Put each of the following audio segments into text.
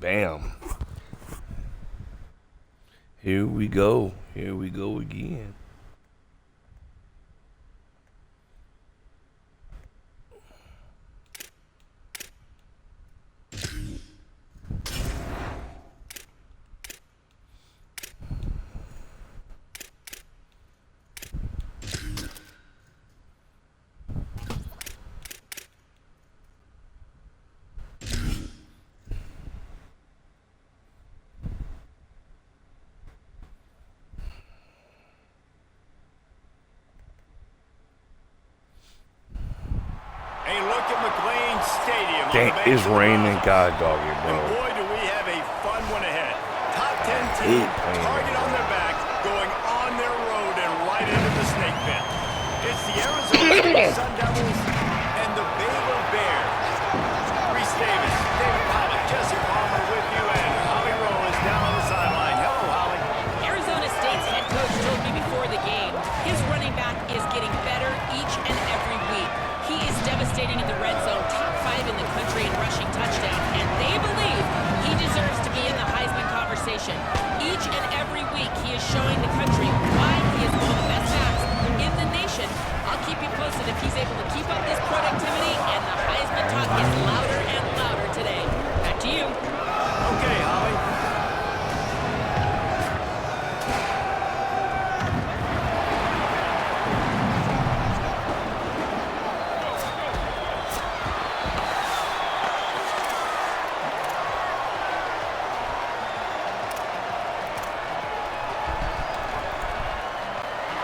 Bam. Here we go. Here we go again. It's raining, God dog it, bro. And boy, do we have a fun one ahead. Top 10 team, target on their back, going on their road and right into the snake pit. It's the Arizona Sun Devils and the Baylor Bears. Reese Davis, David Pilot, Jesse Palmer with you, and Holly Rowe is down on the sideline. Hello, Holly. Arizona State's head coach told me before the game, his running back is getting better each and every week. He is devastating in the red zone, top 5 in the country in rushing touchdowns, and they believe he deserves to be in the Heisman conversation. Each and every week, he is showing the country why he is one of the best backs in the nation. I'll keep you posted if he's able to keep up this productivity, and the Heisman talk is louder and louder today. Back to you. Okay, Holly.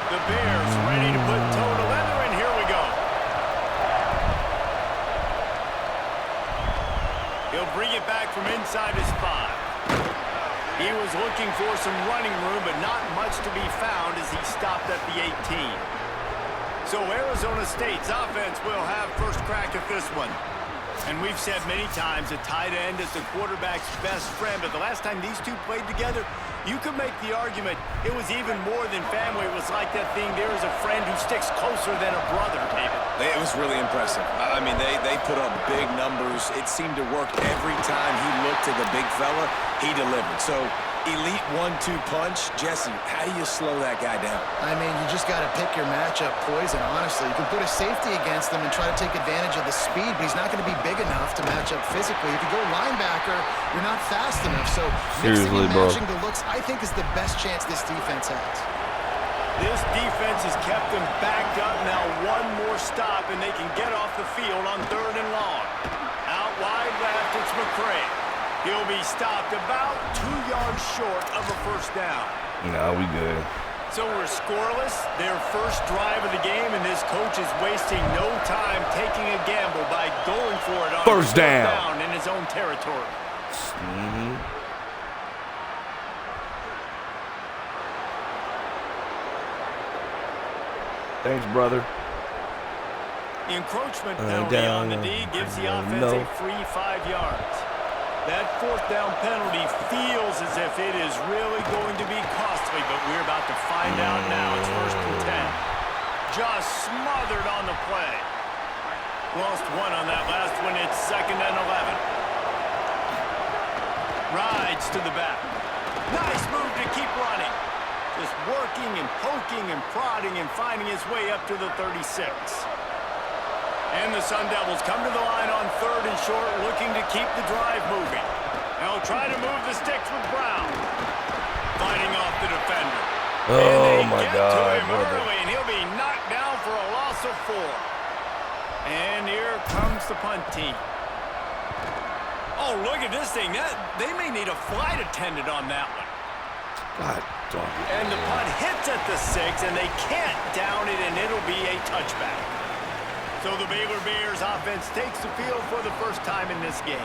The Bears ready to put toe to leather, and here we go. He'll bring it back from inside his 5. He was looking for some running room, but not much to be found as he stopped at the 18. So Arizona State's offense will have first crack at this one. And we've said many times a tight end is the quarterback's best friend, but the last time these two played together, you could make the argument it was even more than family. It was like that thing, there is a friend who sticks closer than a brother, David. It was really impressive. I mean, they put up big numbers. It seemed to work every time he looked to the big fella, he delivered. So, elite 1-2 punch. Jesse, how do you slow that guy down? I mean, you just got to pick your matchup poison, honestly. You can put a safety against him and try to take advantage of the speed, but he's not going to be big enough to match up physically. If you go linebacker, you're not fast enough. So, mixing and matching the looks, I think, is the best chance this defense has. This defense has kept them backed up. Now one more stop, and they can get off the field on 3rd and long. Out wide left, it's McCray. He'll be stopped about 2 yards short of a first down. Nah, we good. So we're scoreless. Their first drive of the game, and this coach is wasting no time taking a gamble by going for it on first down in his own territory. Thanks, brother. The encroachment penalty on the D gives the offense a free 5 yards. That 4th down penalty feels as if it is really going to be costly, but we're about to find out now. It's 1st and 10. Just smothered on the play. Lost 1 on that last one. It's 2nd and 11. Rides to the back. Nice move to keep running. Just working and poking and prodding and finding his way up to the 36. And the Sun Devils come to the line on 3rd and short, looking to keep the drive moving. They'll try to move the sticks with Brown. Fighting off the defender. Oh, my God, to him brother. early, and he'll be knocked down for a loss of 4. And here comes the punt team. Oh, look at this thing. They may need a flight attendant on that one. God dog it. And the punt hits at the 6, and they can't down it, and it'll be a touchback. So the Baylor Bears offense takes the field for the first time in this game.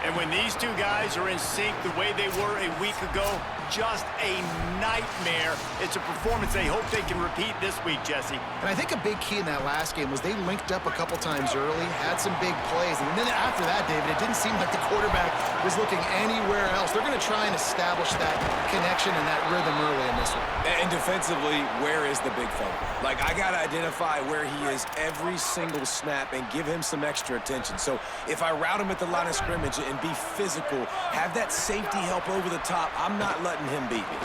And when these two guys are in sync the way they were a week ago, just a nightmare. It's a performance they hope they can repeat this week, Jesse. And I think a big key in that last game was they linked up a couple times early, had some big plays. And then after that, David, it didn't seem like the quarterback was looking anywhere else. They're going to try and establish that connection and that rhythm early in this one. And defensively, where is the big fella? Like, I got to identify where he is every single snap and give him some extra attention. So if I route him at the line of scrimmage and and be physical. Have that safety help over the top. I'm not letting him beat me.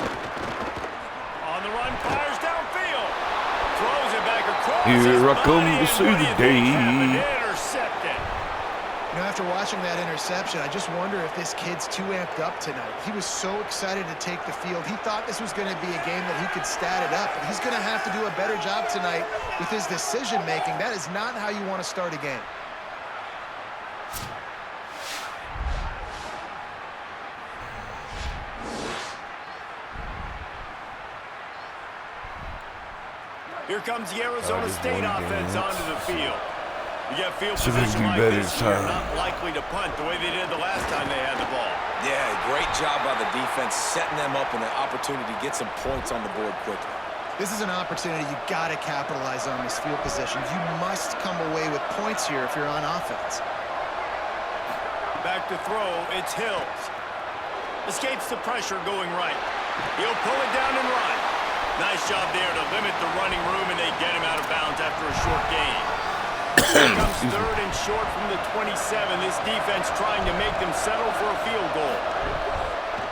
On the run, fires downfield. Throws it back across. Here I come to see the day. Intercepted. You know, after watching that interception, I just wonder if this kid's too amped up tonight. He was so excited to take the field. He thought this was going to be a game that he could stat it up, but he's going to have to do a better job tonight with his decision-making. That is not how you want to start a game. Here comes the Arizona just State one offense game. onto the field. You get field So they position do like better this, this you're time. not likely to punt the way they did the last time they had the ball. Yeah, great job by the defense, setting them up in an opportunity to get some points on the board quickly. This is an opportunity you got to capitalize on, this field position. You must come away with points here if you're on offense. Back to throw, it's Hills. Escapes the pressure going right. He'll pull it down and run. Nice job there to limit the running room, and they get him out of bounds after a short gain. Here comes third and short from the 27. This defense trying to make them settle for a field goal.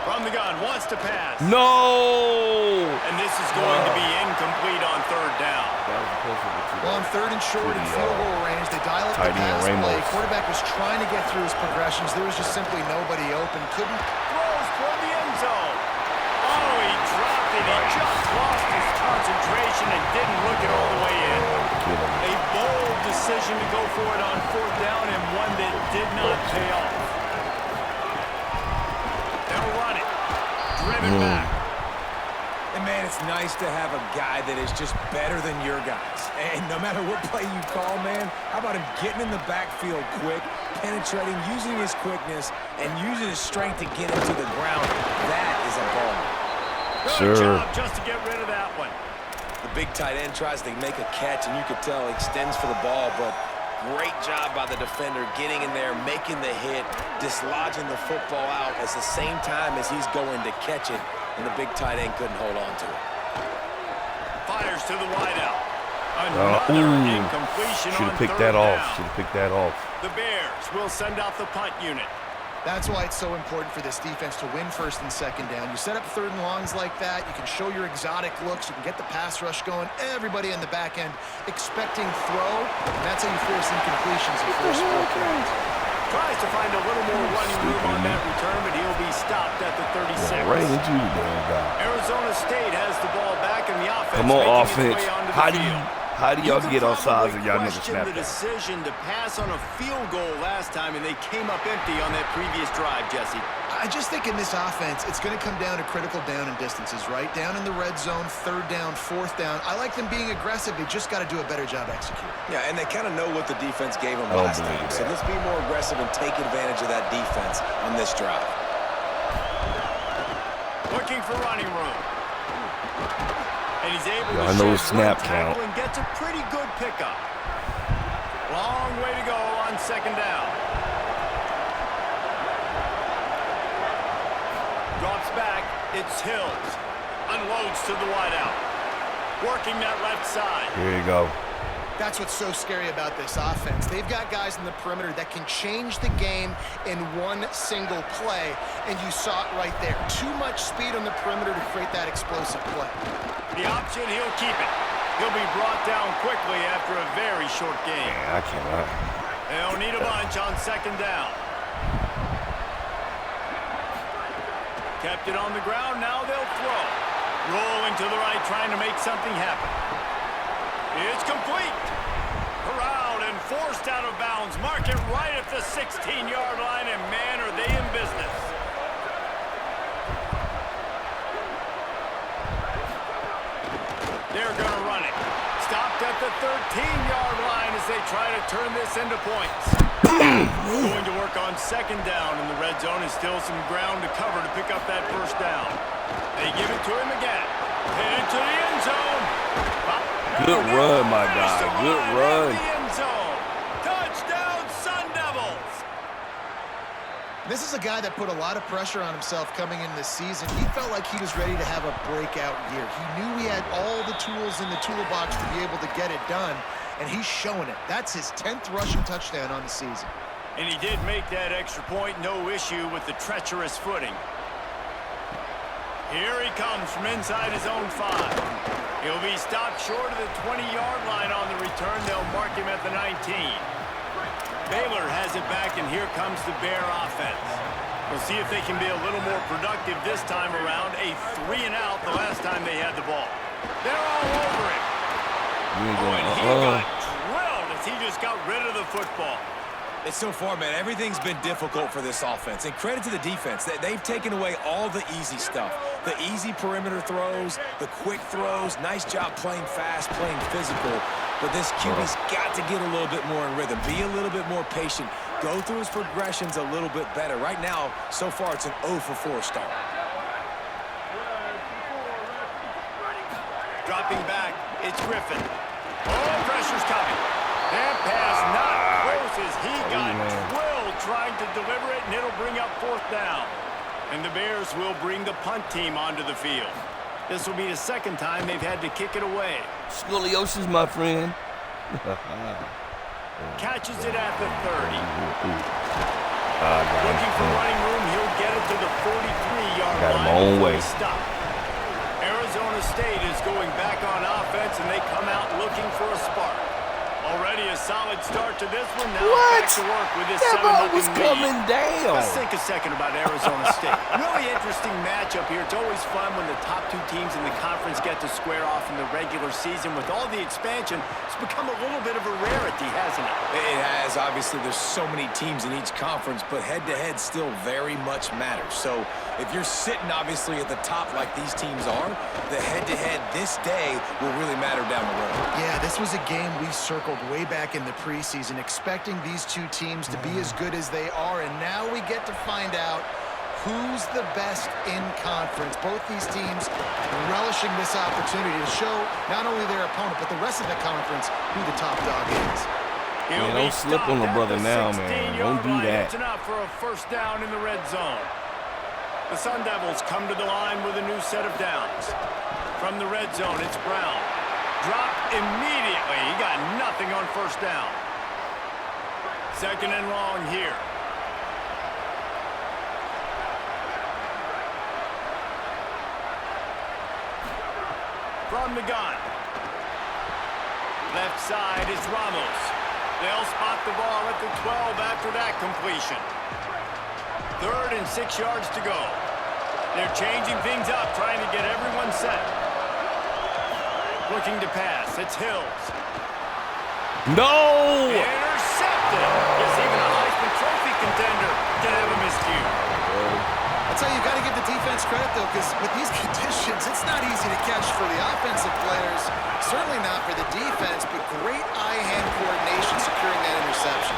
From the gun, wants to pass. No! And this is going to be incomplete on third down. Well, on third and short in field goal range, they dial up the pass play. Quarterback was trying to get through his progressions. There was just simply nobody open. Couldn't. Throws toward the end zone. Oh, he dropped it. He just lost his concentration and didn't look it all the way in. A bold decision to go for it on fourth down, and one that did not pay off. They'll run it. Driven back. And, man, it's nice to have a guy that is just better than your guys. And no matter what play you call, man, how about him getting in the backfield quick, penetrating, using his quickness, and using his strength to get him to the ground. That is a ball. Good job just to get rid of that one. The big tight end tries to make a catch, and you could tell he extends for the ball, but great job by the defender getting in there, making the hit, dislodging the football out at the same time as he's going to catch it, and the big tight end couldn't hold on to it. Fires to the wideout. Another incompletion Should on have picked third that off. down. Should have picked that off. The Bears will send out the punt unit. That's why it's so important for this defense to win first and second down. You set up third and longs like that, you can show your exotic looks, you can get the pass rush going, everybody in the back end expecting throw, and that's how you force incompletions and force fourth downs. Tries to find a little more running room on that return, but he'll be stopped at the 36. Right into you, damn guy. Arizona State has the ball back in the offense. Come on, making its offense. way onto the field. How do y'all get offsides and y'all never question snap the that? decision to pass on a field goal last time, and they came up empty on that previous drive, Jesse. I just think in this offense, it's going to come down to critical down and distances, right? Down in the red zone, third down, fourth down. I like them being aggressive. They just got to do a better job executing. Yeah, and they kind of know what the defense gave them last time. So let's be more aggressive and take advantage of that defense on this drive. Looking for running room. And he's able to I know shed snap one tackle count. and gets a pretty good pickup. Long way to go on second down. Drops back. It's Hills. Unloads to the wideout. Working that left side. Here you go. That's what's so scary about this offense. They've got guys in the perimeter that can change the game in one single play, and you saw it right there. Too much speed on the perimeter to create that explosive play. The option, he'll keep it. He'll be brought down quickly after a very short game. Yeah, I cannot. They'll need a bunch on second down. Kept it on the ground, now they'll throw. Rolling to the right, trying to make something happen. It's complete. Corralled and forced out of bounds. Mark it right at the 16-yard line, and man, are they in business. They're going to run it. Stopped at the 13-yard line as they try to turn this into points. Going to work on second down in the red zone, and still some ground to cover to pick up that first down. They give it to him again. Headed to the end zone. Good run, my guy. Good run. The end zone. Touchdown, Sun Devils. This is a guy that put a lot of pressure on himself coming into this season. He felt like he was ready to have a breakout year. He knew he had all the tools in the toolbox to be able to get it done, and he's showing it. That's his 10th rushing touchdown on the season. And he did make that extra point, no issue with the treacherous footing. Here he comes from inside his own 5. He'll be stopped short of the 20-yard line on the return. They'll mark him at the 19. Baylor has it back, and here comes the Bear offense. We'll see if they can be a little more productive this time around. A 3-and-out the last time they had the ball. They're all over it. And he got drilled as he just got rid of the football. And so far, man, everything's been difficult for this offense. And credit to the defense. They've taken away all the easy stuff. The easy perimeter throws, the quick throws. Nice job playing fast, playing physical. But this QB's got to get a little bit more in rhythm. Be a little bit more patient. Go through his progressions a little bit better. Right now, so far, it's an 0 for 4 start. Dropping back, it's Griffin. Oh, pressure's coming. That pass not close as he got drilled trying to deliver it, and it'll bring up 4th down. And the Bears will bring the punt team onto the field. This will be the 2nd time they've had to kick it away. Scoliosis, my friend. Catches it at the 30. Looking for running room, he'll get it to the 43-yard line. Got him my own way. Stop. Arizona State is going back on offense, and they come out looking for a spark. Already a solid start to this one. Now back to work with this 7-0 ball was lead. coming down. Let's think a second about Arizona State. Really interesting matchup here. It's always fun when the top 2 teams in the conference get to square off in the regular season. With all the expansion, it's become a little bit of a rarity, hasn't it? It has. Obviously, there's so many teams in each conference, but head-to-head still very much matters. So if you're sitting, obviously, at the top like these teams are, the head-to-head this day will really matter down the road. Yeah, this was a game we circled way back in the preseason, expecting these 2 teams to be as good as they are, and now we get to find out who's the best in conference. Both these teams relishing this opportunity to show not only their opponent, but the rest of the conference who the top dog is. Man, don't slip on the brother now, man. Don't do that. It's enough for a 1st down in the red zone. The Sun Devils come to the line with a new set of downs. From the red zone, it's Brown. Dropped immediately. He got nothing on 1st down. 2nd and long here. From the gun. Left side is Ramos. They'll spot the ball at the 12 after that completion. 3rd and 6 yards to go. They're changing things up, trying to get everyone set. Looking to pass. It's Hills. No! Intercepted. Yes, even a Heisman Trophy contender can have a miscue. That's how you got to give the defense credit, though, because with these conditions, it's not easy to catch for the offensive players. Certainly not for the defense, but great eye-hand coordination securing that interception.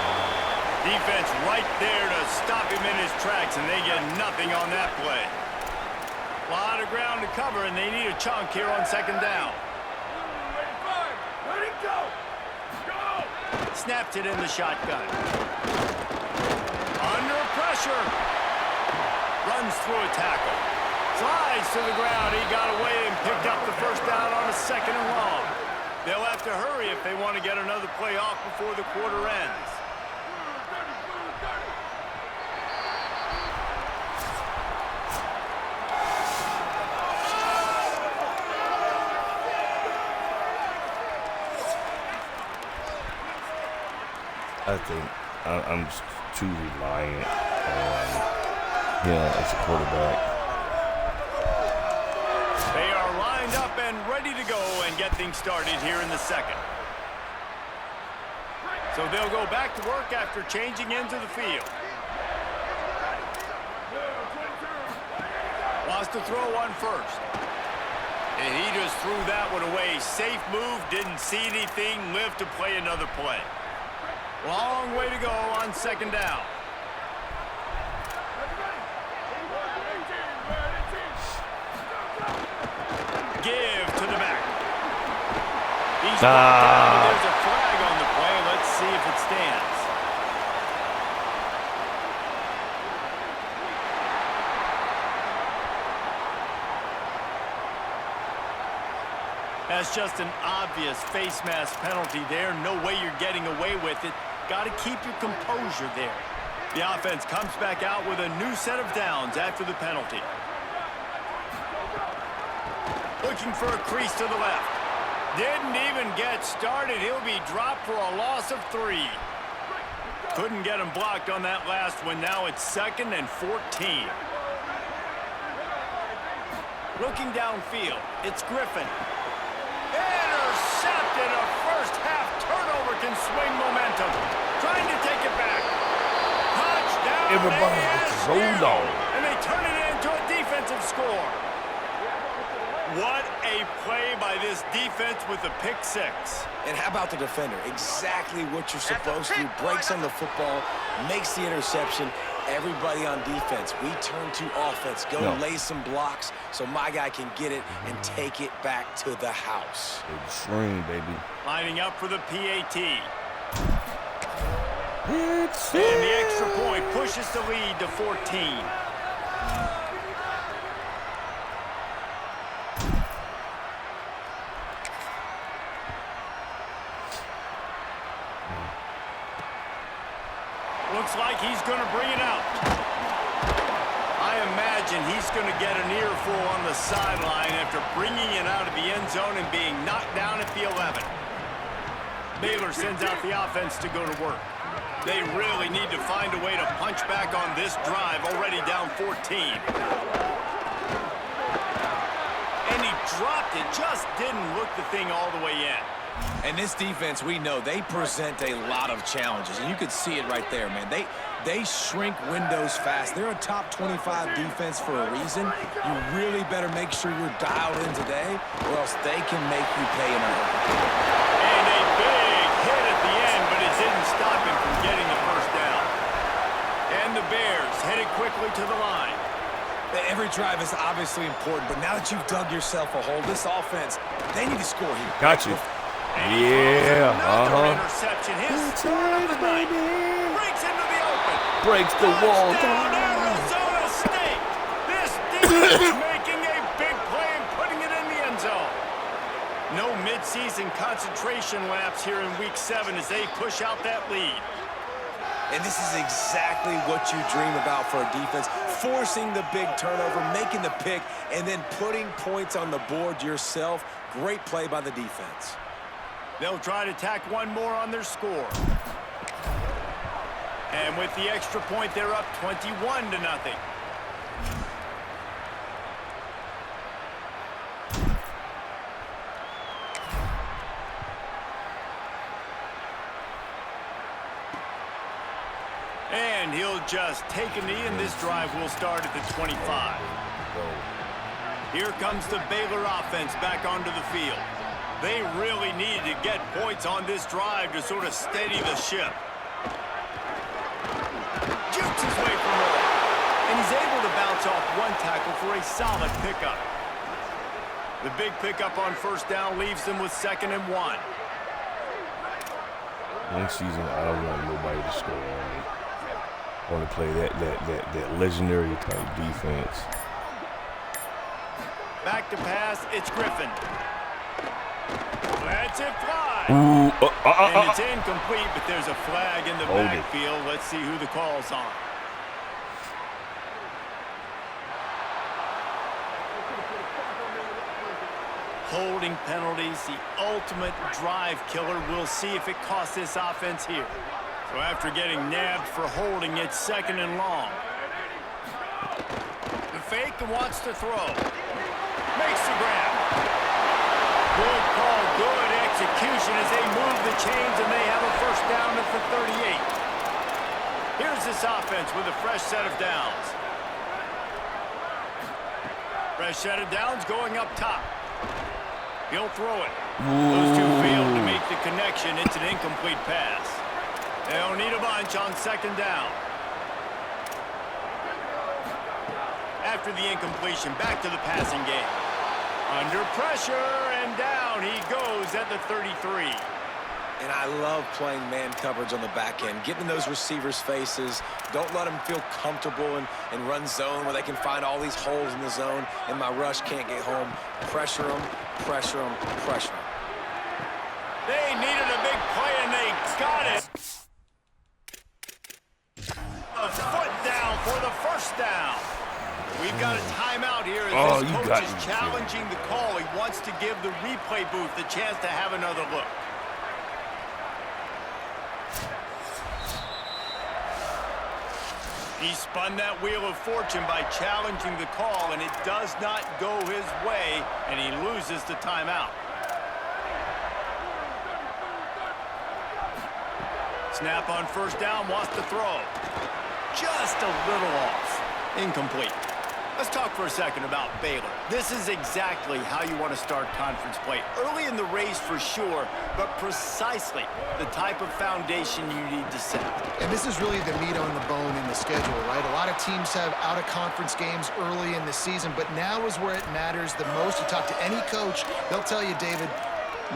Defense right there to stop him in his tracks, and they get nothing on that play. A lot of ground to cover, and they need a chunk here on 2nd down. Snapped it in the shotgun. Under pressure. Runs through a tackle. Slides to the ground. He got away and picked up the 1st down on a 2nd and long. They'll have to hurry if they want to get another play off before the quarter ends. I think I'm just too reliant on him as a quarterback. They are lined up and ready to go and get things started here in the 2nd. So they'll go back to work after changing into the field. Wants to throw on 1st. And he just threw that one away. Safe move, didn't see anything, lived to play another play. Long way to go on 2nd down. Give to the back. He's brought down. There's a flag on the play. Let's see if it stands. That's just an obvious face mask penalty there. No way you're getting away with it. Got to keep your composure there. The offense comes back out with a new set of downs after the penalty. Looking for a crease to the left. Didn't even get started. He'll be dropped for a loss of 3. Couldn't get him blocked on that last one. Now it's 2nd and 14. Looking downfield, it's Griffin. Intercepted. A first half turnover can swing momentum. Trying to take it back. Touchdown. Everybody gets rolled on. And they turn it into a defensive score. What a play by this defense with the pick 6. And how about the defender? Exactly what you're supposed to do. Breaks on the football, makes the interception. Everybody on defense, we turn to offense. Go lay some blocks so my guy can get it and take it back to the house. Extreme, baby. Lining up for the PAT. It's And the extra point pushes the lead to 14. Looks like he's going to bring it out. I imagine he's going to get an earful on the sideline after bringing it out of the end zone and being knocked down at the 11. Baylor sends out the offense to go to work. They really need to find a way to punch back on this drive, already down 14. And he dropped it, just didn't look the thing all the way in. And this defense, we know, they present a lot of challenges. And you could see it right there, man. They shrink windows fast. They're a top 25 defense for a reason. You really better make sure you're dialed in today, or else they can make you pay in a hurry. And a big hit at the end, but it didn't stop him from getting the first down. And the Bears headed quickly to the line. Every drive is obviously important, but now that you've dug yourself a hole, this offense, they need to score here. Got you. Yeah, interception. His third of the night. Breaks into the open. Breaks the wall down. Arizona State. This defense making a big play and putting it in the end zone. No midseason concentration laps here in Week 7 as they push out that lead. And this is exactly what you dream about for a defense, forcing the big turnover, making the pick, and then putting points on the board yourself. Great play by the defense. They'll try to tack one more on their score. And with the extra point, they're up 21-0. And he'll just take a knee, and this drive will start at the 25. Here comes the Baylor offense back onto the field. They really need to get points on this drive to sort of steady the ship. Jukes his way for more. And he's able to bounce off one tackle for a solid pickup. The big pickup on first down leaves them with 2nd and 1. Next season, I don't want nobody to score on me. I want to play that legendary type defense. Back to pass, it's Griffin. Lets it fly. And it's incomplete, but there's a flag in the backfield. Let's see who the call's on. Holding penalties, the ultimate drive killer. We'll see if it costs this offense here. So after getting nabbed for holding, it's 2nd and long. The fake wants to throw. Makes the grab. Good call, good execution as they move the chains, and they have a first down at the 38. Here's this offense with a fresh set of downs. Fresh set of downs going up top. He'll throw it. Those two failed to make the connection. It's an incomplete pass. They'll need a bunch on 2nd down. After the incompletion, back to the passing game. Under pressure, and down he goes at the 33. And I love playing man coverage on the back end, getting in those receivers' faces. Don't let them feel comfortable and run zone where they can find all these holes in the zone, and my rush can't get home. Pressure them, pressure them, pressure them. They needed a big play, and they got it. A first down. We've got a timeout here as this coach is challenging the call. He wants to give the replay booth the chance to have another look. He spun that wheel of fortune by challenging the call, and it does not go his way, and he loses the timeout. Snap on first down, wants to throw. Just a little off. Incomplete. Let's talk for a second about Baylor. This is exactly how you want to start conference play. Early in the race for sure, but precisely the type of foundation you need to set. And this is really the meat on the bone in the schedule, right? A lot of teams have out-of-conference games early in the season, but now is where it matters the most. You talk to any coach, they'll tell you, David,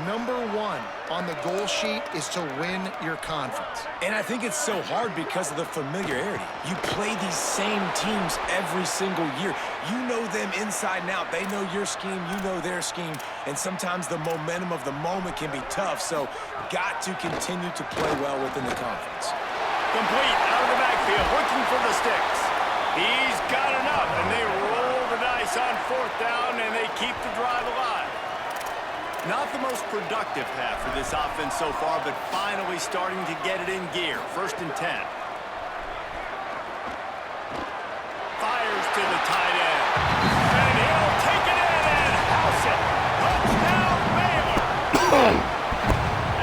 number one on the goal sheet is to win your conference. And I think it's so hard because of the familiarity. You play these same teams every single year. You know them inside and out. They know your scheme, you know their scheme, and sometimes the momentum of the moment can be tough, so got to continue to play well within the conference. Complete out of the backfield, looking for the sticks. He's got enough, and they roll the dice on fourth down, and they keep the drive alive. Not the most productive half for this offense so far, but finally starting to get it in gear. 1st and 10. Fires to the tight end. And he'll take it in and house it. Touchdown, Baylor.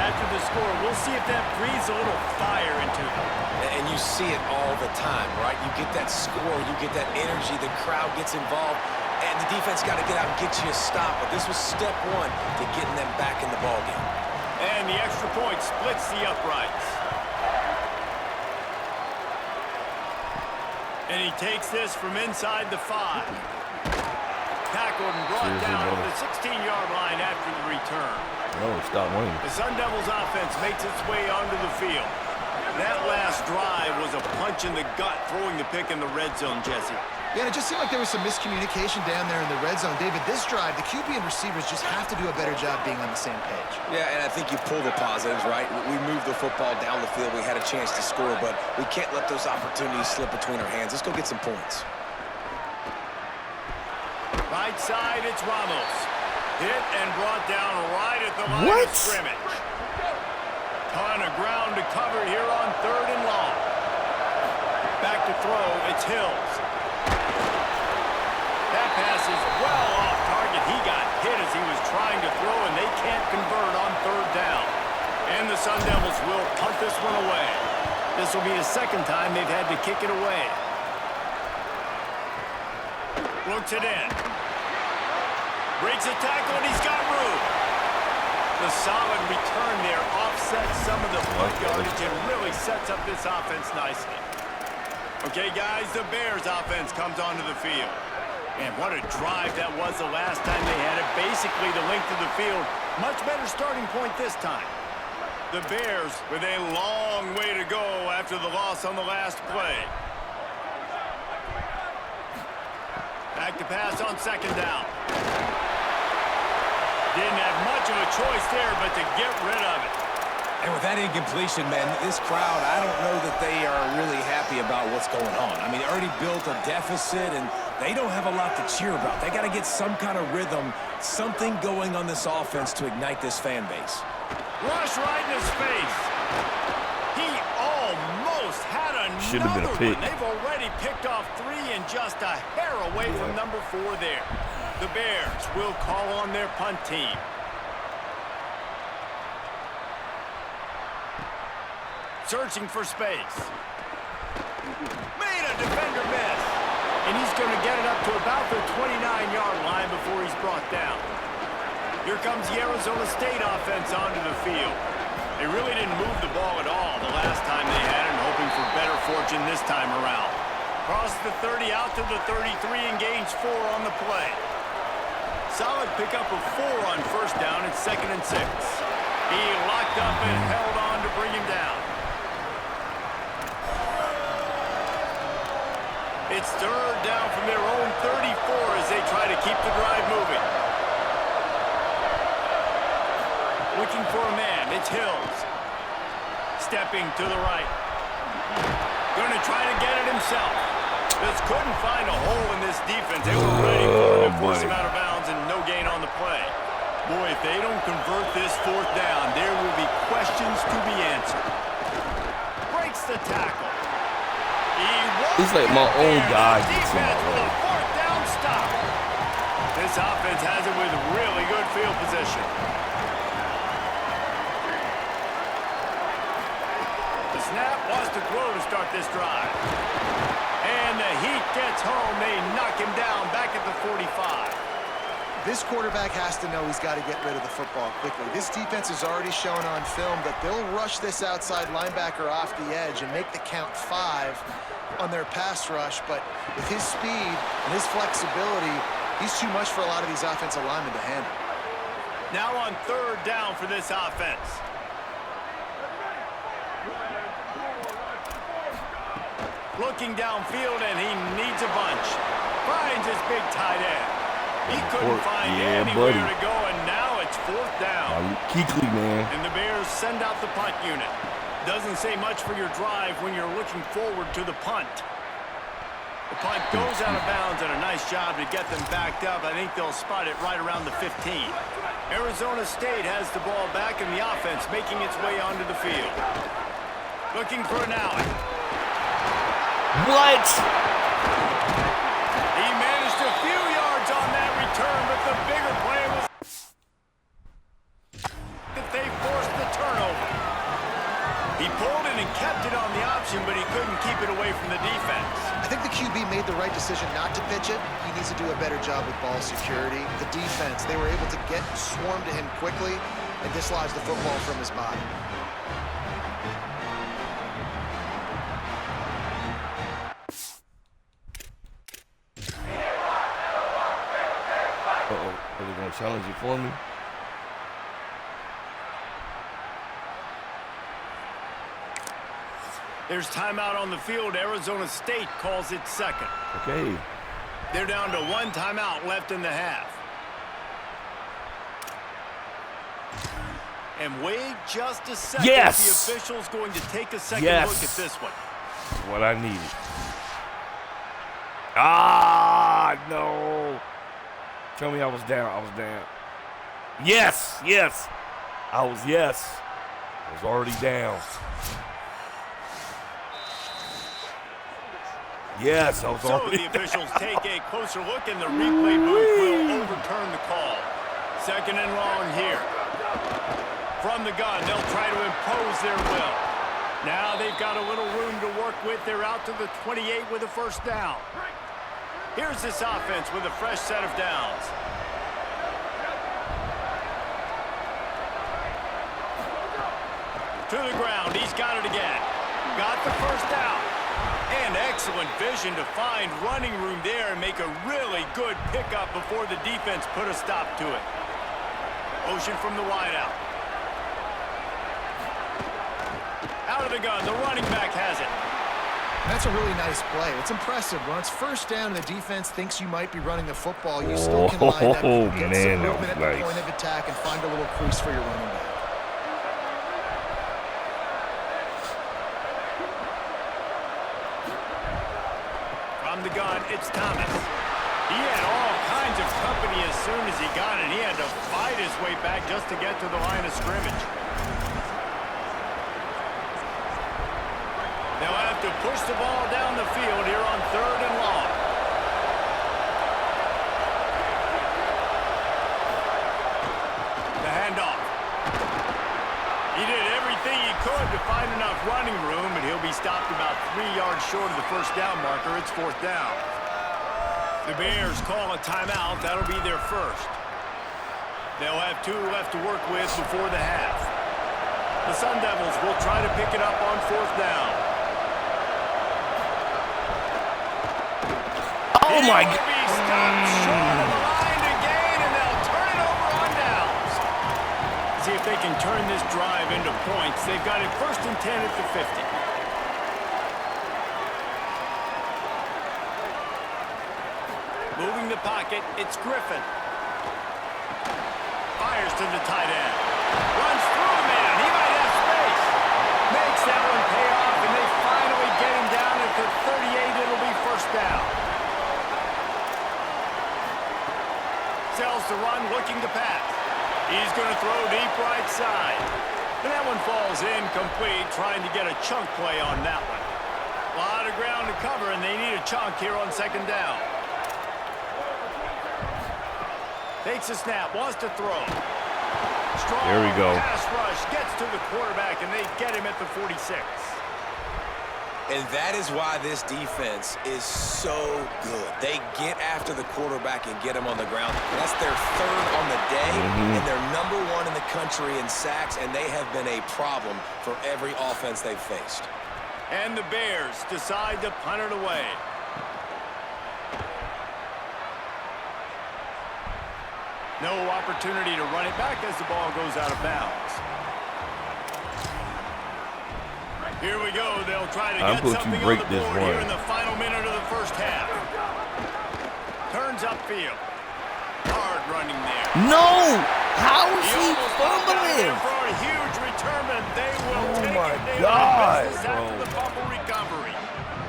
After the score, we'll see if that breathes a little fire into them. And you see it all the time, right? You get that score, you get that energy, the crowd gets involved. And the defense got to get out and get you a stop. But this was step one to getting them back in the ballgame. And the extra point splits the uprights. And he takes this from inside the 5. Tackled and brought down to the 16-yard line after the return. Oh, stop winning. The Sun Devils offense makes its way onto the field. That last drive was a punch in the gut, throwing the pick in the red zone, Jesse. Yeah, and it just seemed like there was some miscommunication down there in the red zone. David, this drive, the QB and receivers just have to do a better job being on the same page. Yeah, and I think you pull the positives, right? We moved the football down the field. We had a chance to score, but we can't let those opportunities slip between our hands. Let's go get some points. Right side, it's Ramos. Hit and brought down right at the line of scrimmage. Ton of ground to cover here on 3rd and long. Back to throw, it's Hills. That pass is well off target. He got hit as he was trying to throw, and they can't convert on 3rd down. And the Sun Devils will punt this one away. This will be the 2nd time they've had to kick it away. Looks it in. Breaks a tackle, and he's got room. The solid return there offsets some of the punt yardage and really sets up this offense nicely. Okay, guys, the Bears offense comes onto the field. And what a drive that was the last time they had it. Basically the length of the field. Much better starting point this time. The Bears with a long way to go after the loss on the last play. Back to pass on 2nd down. Didn't have much of a choice there, but to get rid of it. And with that incompletion, man, this crowd, I don't know that they are really happy about what's going on. I mean, they already built a deficit, and they don't have a lot to cheer about. They got to get some kind of rhythm, something going on this offense to ignite this fan base. Rush right in his face. He almost had another Should have been a pick. one. They've already picked off 3 and just a hair away from number 4 there. The Bears will call on their punt team. Searching for space. Made a defender miss. And he's going to get it up to about the 29-yard line before he's brought down. Here comes the Arizona State offense onto the field. They really didn't move the ball at all the last time they had it, hoping for better fortune this time around. Cross the 30 out to the 33 and gains 4 on the play. Solid pickup of 4 on 1st down. It's 2nd and 6. He locked up and held on to bring him down. It's 3rd down from their own 34 as they try to keep the drive moving. Looking for a man. It's Hills. Stepping to the right. Going to try to get it himself. Just couldn't find a hole in this defense. They were ready for him to force him out of bounds and no gain on the play. Boy, if they don't convert this fourth down, there will be questions to be answered. Breaks the tackle. It's like my own guy gets in my Defense with way. a fourth down stop. This offense has it with really good field position. The snap wants to throw to start this drive. And the heat gets home. They knock him down back at the 45. This quarterback has to know he's got to get rid of the football quickly. This defense has already shown on film that they'll rush this outside linebacker off the edge and make the count 5 on their pass rush. But with his speed and his flexibility, he's too much for a lot of these offensive linemen to handle. Now on third down for this offense. Looking downfield, and he needs a bunch. Finds his big tight end. He couldn't find anywhere to go, and now it's fourth down. Keekly, man. And the Bears send out the punt unit. Doesn't say much for your drive when you're looking forward to the punt. The punt goes out of bounds, and a nice job to get them backed up. I think they'll spot it right around the 15. Arizona State has the ball back in the offense, making its way onto the field. Looking for an alley. What? He managed a few yards on that return, but the bigger play was that they forced the turnover. He pulled it and kept it on the option, but he couldn't keep it away from the defense. I think the QB made the right decision not to pitch it. He needs to do a better job with ball security. The defense, they were able to get swarm to him quickly and dislodge the football from his body. Are they going to challenge you for me? There's timeout on the field. Arizona State calls it second. Okay. They're down to one timeout left in the half. And wait just a second. Yes! The official's going to take a second Yes. look at this one. What I needed. Ah, no. Tell me I was down. I was down. Yes, yes. I was already down. Yes, I was So already the officials take a closer look, and the replay booth will overturn the call. Second and long here. From the gun, they'll try to impose their will. Now they've got a little room to work with. They're out to the 28 with a first down. Here's this offense with a fresh set of downs. To the ground, he's got it again. Got the first down. And excellent vision to find running room there and make a really good pickup before the defense put a stop to it. Motion from the wideout. Out of the gun, the running back has it. That's a really nice play. It's impressive. When it's first down and the defense thinks you might be running the football, you still can line up, get some movement at the point of attack, and find a little crease for your running back. From the gun, it's Thomas. He had all kinds of company as soon as he got it. He had to fight his way back just to get to the line of scrimmage. They'll have to push the ball down the field here on third and long. The handoff. He did everything he could to find enough running room, but he'll be stopped about 3 yards short of the first down marker. It's fourth down. The Bears call a timeout. That'll be their first. They'll have 2 left to work with before the half. The Sun Devils will try to pick it up on fourth down. Oh my God. Be stopped short of the line to gain, and they'll turn it over on downs. See if they can turn this drive into points. They've got it first and 10 at the 50. Moving the pocket, it's Griffin. Fires to the tight end. Runs through a man. He might have space. Makes that one pay off, and they finally get him down at the 38. It'll be first down. looking to pass. He's going to throw deep right side. And that one falls incomplete, trying to get a chunk play on that one. A lot of ground to cover, and they need a chunk here on second down. Takes a snap, wants to throw. Strong There we go. pass rush, gets to the quarterback, and they get him at the 46. And that is why this defense is so good. They get after the quarterback and get him on the ground. That's their third on the day, and they're #1 in the country in sacks, and they have been a problem for every offense they've faced. And the Bears decide to punt it away. No opportunity to run it back as the ball goes out of bounds. Here we go. They'll try to get something on the board here in the final minute of the first half. Turns upfield. Hard running there. No! How is he fumbling? For a huge return, and they will take my it. They God, business after the fumble recovery.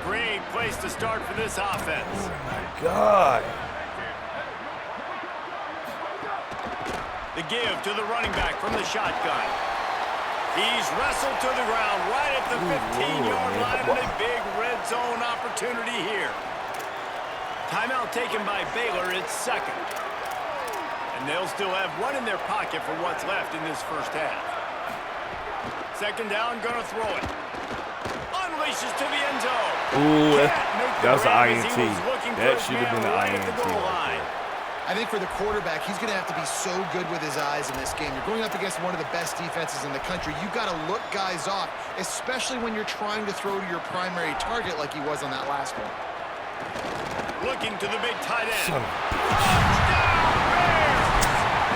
Great place to start for this offense. Oh my God. The give to the running back from the shotgun. He's wrestled to the ground right at the 15-yard line, and a big red zone opportunity here. Timeout taken by Baylor. It's second. And they'll still have one in their pocket for what's left in this first half. Second down, gonna throw it. Unleashes to the end zone. Ooh, that was an INT. That should have been an INT. I think for the quarterback, he's going to have to be so good with his eyes in this game. You're going up against one of the best defenses in the country. You've got to look guys off, especially when you're trying to throw to your primary target like he was on that last one. Looking to the big tight end. Touchdown,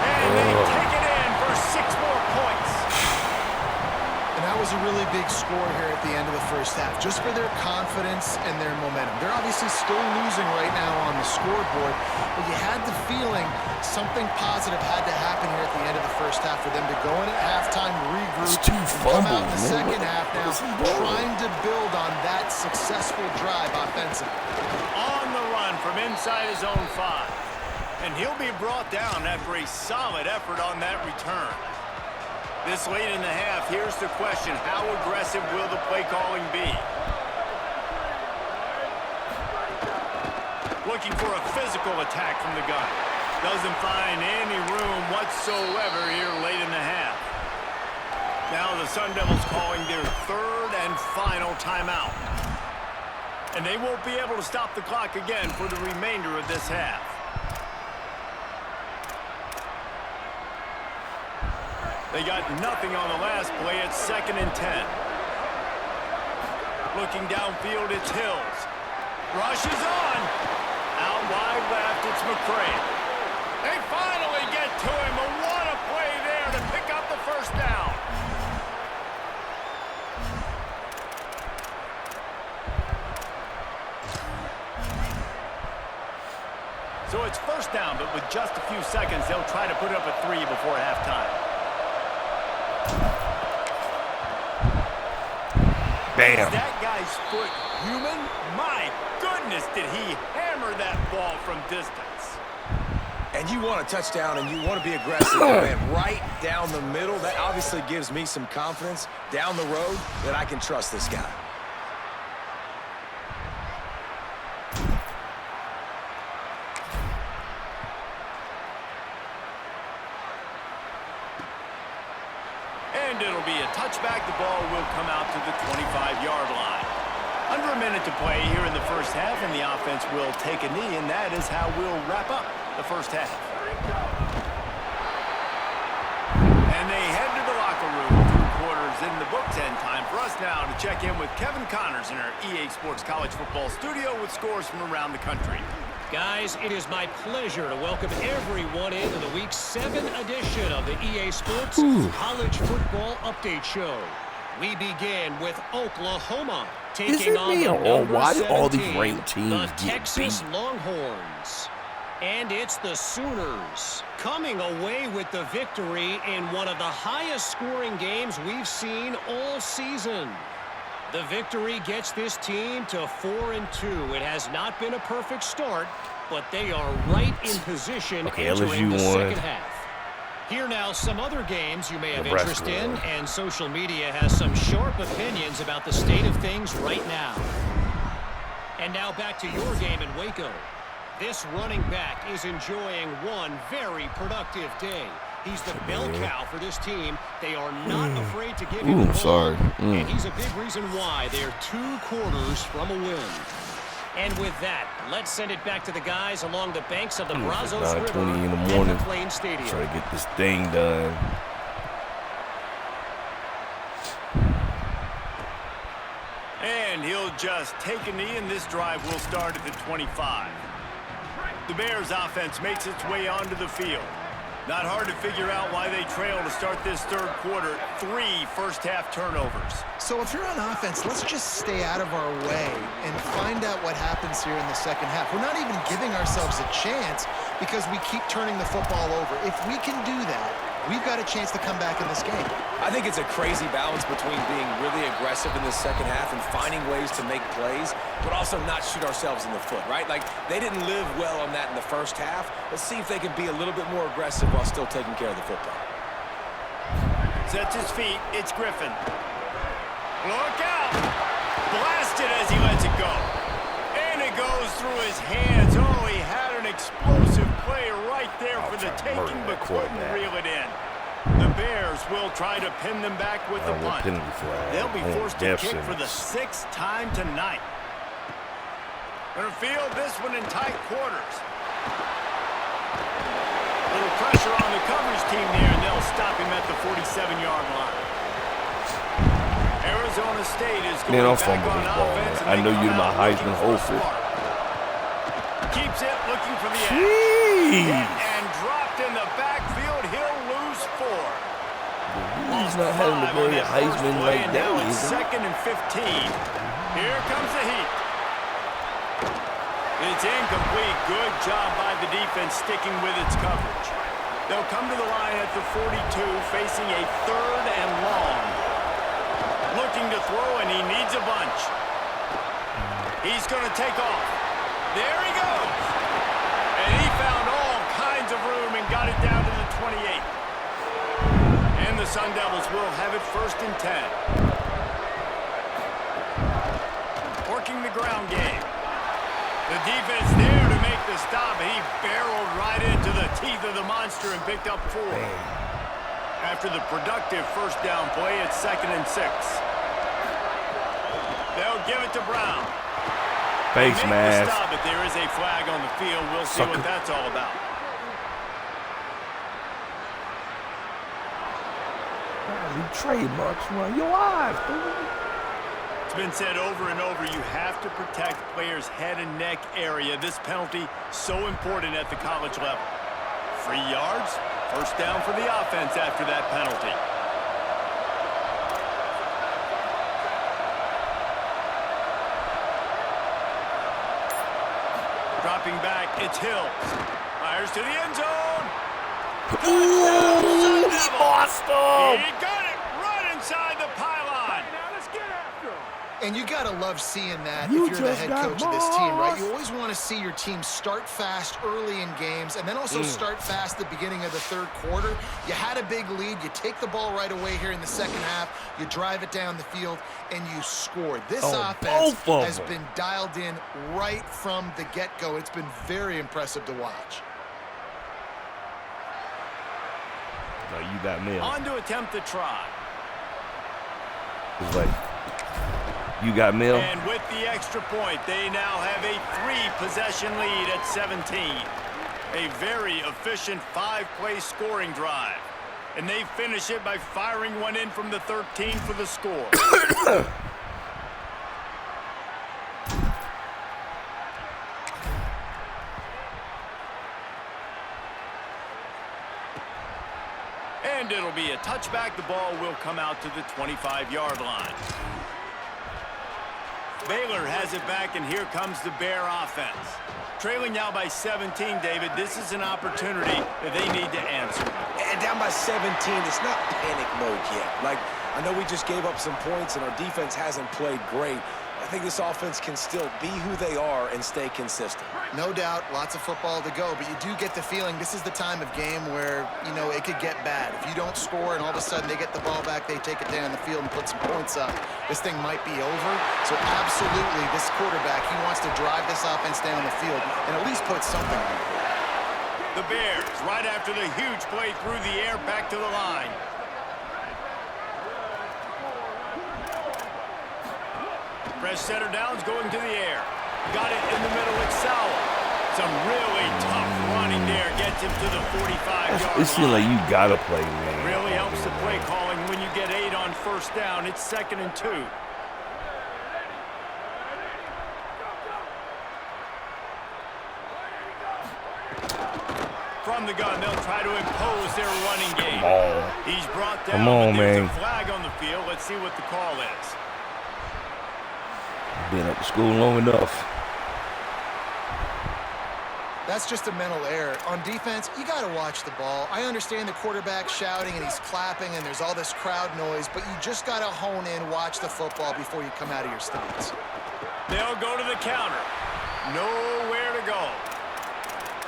Bears! And they take it in for 6 more points. And that was a really big score here at the end of the first half, just for their confidence and their momentum. They're obviously still losing right now on the scoreboard, but you had the feeling something positive had to happen here at the end of the first half for them to go in at halftime, regroup, and come out in the second half now, trying to build on that successful drive offensively. On the run from inside his own 5. And he'll be brought down after a solid effort on that return. This late in the half, here's the question. How aggressive will the play calling be? Looking for a physical attack from the gun. Doesn't find any room whatsoever here late in the half. Now the Sun Devils calling their third and final timeout. And they won't be able to stop the clock again for the remainder of this half. They got nothing on the last play. It's 2nd and 10. Looking downfield, it's Hills. Rush is on. Out wide left, it's McCray. They finally get to him. But what a play there to pick up the first down. So it's first down, but with just a few seconds, they'll try to put up a 3 before halftime. Bam. Is that guy's foot human? My goodness, did he hammer that ball from distance. And you want a touchdown and you want to be aggressive, man, right down the middle. That obviously gives me some confidence down the road that I can trust this guy. And it'll be a touchback. The ball will come out to the 25-yard line. Under a minute to play here in the first half, and the offense will take a knee, and that is how we'll wrap up the first half. And they head to the locker room. 2 quarters in the books, and time for us now to check in with Kevin Connors in our EA Sports College Football studio with scores from around the country. Guys, it is my pleasure to welcome everyone into the Week 7 edition of the EA Sports College Football Update Show. We begin with Oklahoma taking on the number why do 17, all these ranked teams the get Texas beat? Longhorns. And it's the Sooners coming away with the victory in one of the highest scoring games we've seen all season. The victory gets this team to 4-2. It has not been a perfect start, but they are right in position entering the second half. Here now, some other games you may have interest in, and social media has some sharp opinions about the state of things right now. And now back to your game in Waco. This running back is enjoying one very productive day. He's the bell cow for this team. They are not afraid to give him the ball. And he's a big reason why they're 2 quarters from a win. And with that, let's send it back to the guys along the banks of the Brazos River in the morning. at the Plain Stadium. Try to get this thing done. And he'll just take a knee, and this drive will start at the 25. The Bears offense makes its way onto the field. Not hard to figure out why they trail to start this third quarter. 3 first-half turnovers. So if you're on offense, let's just stay out of our way and find out what happens here in the second half. We're not even giving ourselves a chance because we keep turning the football over. If we can do that, we've got a chance to come back in this game. I think it's a crazy balance between being really aggressive in the second half and finding ways to make plays, but also not shoot ourselves in the foot, right? Like, they didn't live well on that in the first half. Let's see if they can be a little bit more aggressive while still taking care of the football. Sets his feet. It's Griffin. Look out! Blasted as he lets it go. And it goes through his hands. Oh, he had an explosive play right there for the taking, but couldn't reel it in. The Bears will try to pin them back with the punt. They'll be forced to kick for the 6th time tonight. Gonna field this one in tight quarters. A little pressure on the coverage team there, and they'll stop him at the 47-yard line. Arizona State is going back on offense. I know you're my Heisman hopeful. Keeps it, looking for the end. And dropped in the backfield. He'll lose 4. He's not having to play Heisman like that. Now it's 2nd and 15. Here comes the heat. It's incomplete. Good job by the defense sticking with its coverage. They'll come to the line at the 42, facing a 3rd and long. Looking to throw, and he needs a bunch. He's going to take off. There he goes. And he found all kinds of room and got it down to the 28. And the Sun Devils will have it 1st and 10. Working the ground game. The defense there to make the stop. He barreled right into the teeth of the monster and picked up 4. After the productive first down play, it's 2nd and 6. They'll give it to Brown. Face mask. Stop, but there is a flag on the field. We'll see what that's all about. You trademarks around your eyes, dude. It's been said over and over, you have to protect players' head and neck area. This penalty, so important at the college level. 3 yards, first down for the offense after that penalty. Dropping back, it's Hills. Fires to the end zone. Ooh, he lost him. He got it right inside the pylon. And you got to love seeing that if you're the head coach of this team, right? You always want to see your team start fast early in games and then also start fast at the beginning of the third quarter. You had a big lead. You take the ball right away here in the second half. You drive it down the field, and you scored. This offense has been dialed in right from the get-go. It's been very impressive to watch. No, you got me. On to attempt the try. It's like, you got Mill. And with the extra point, they now have a 3-possession lead at 17. A very efficient 5-play scoring drive. And they finish it by firing one in from the 13 for the score. And it'll be a touchback. The ball will come out to the 25-yard line. Baylor has it back, and here comes the Bear offense. Trailing now by 17, David. This is an opportunity that they need to answer. And down by 17, it's not panic mode yet. Like, I know we just gave up some points, and our defense hasn't played great. I think this offense can still be who they are and stay consistent. No doubt, lots of football to go, but you do get the feeling this is the time of game where, you know, it could get bad. If you don't score and all of a sudden they get the ball back, they take it down the field and put some points up, this thing might be over. So absolutely, this quarterback, he wants to drive this offense down the field and at least put something on it. The Bears, right after the huge play through the air, back to the line. Fresh center downs going to the air. Got it in the middle with Sowell. Some really tough running there. Gets him to the 45-yard line. It seems like you got to play, man. Really helps the play calling when you get 8 on first down. It's 2nd and 2. From the gun, they'll try to impose their running game. He's brought down. Come on, there's man. a flag on the field. Let's see what the call is. Been up to school long enough. That's just a mental error. On defense, you got to watch the ball. I understand the quarterback shouting and he's clapping and there's all this crowd noise, but you just got to hone in, watch the football before you come out of your stance. They'll go to the counter. Nowhere to go.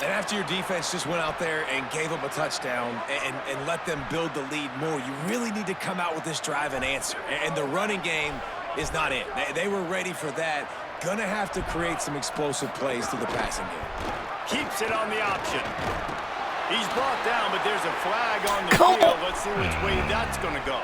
And after your defense just went out there and gave up a touchdown and let them build the lead more, you really need to come out with this drive and answer. And the running game is not it. They were ready for that. Gonna have to create some explosive plays through the passing game. Keeps it on the option. He's brought down, but there's a flag on the field. Let's see which way that's going to go.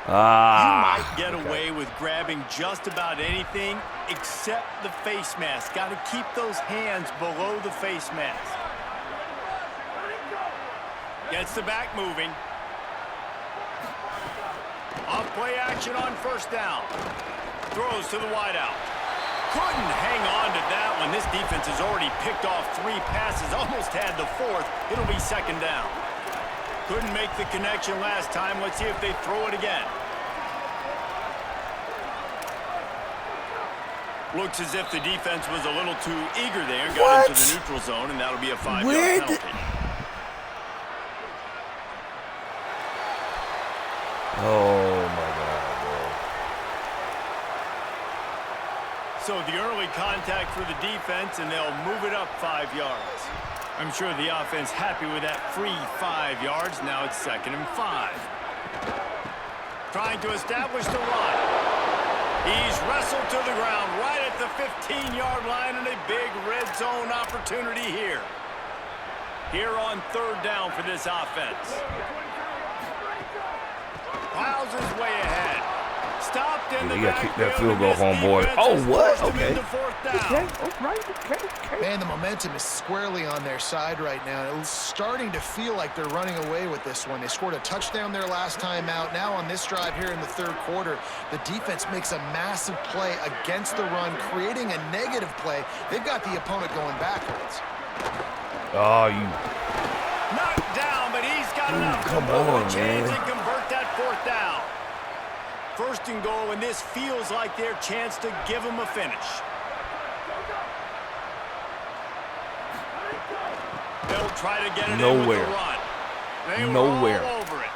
You might get away with grabbing just about anything except the face mask. Got to keep those hands below the face mask. Gets the back moving. Off play action on first down. Throws to the wideout. Couldn't hang on to that one. This defense has already picked off 3 passes. Almost had the 4th. It'll be 2nd down. Couldn't make the connection last time. Let's see if they throw it again. Looks as if the defense was a little too eager there. Got into the neutral zone, and that'll be a 5-yard penalty. Oh, my God, bro. So the early contact for the defense, and they'll move it up 5 yards. I'm sure the offense happy with that free 5 yards. Now it's 2nd and 5. Trying to establish the run. He's wrestled to the ground right at the 15-yard line, and a big red zone opportunity here. Here on 3rd down for this offense. Plows his way ahead. Stopped in the You got to kick that backfield, field goal, and this homeboy. defense Oh, has what? forced him Okay. into 4th down. Okay. Man, the momentum is squarely on their side right now. It's starting to feel like they're running away with this one. They scored a touchdown their last time out. Now on this drive here in the 3rd quarter, the defense makes a massive play against the run, creating a negative play. They've got the opponent going backwards. Oh, you. Knocked down, but he's got enough to come move on, a chance man. and convert that 4th down. 1st and goal, and this feels like their chance to give them a finish. They'll try to get it in with the run. They were all over it.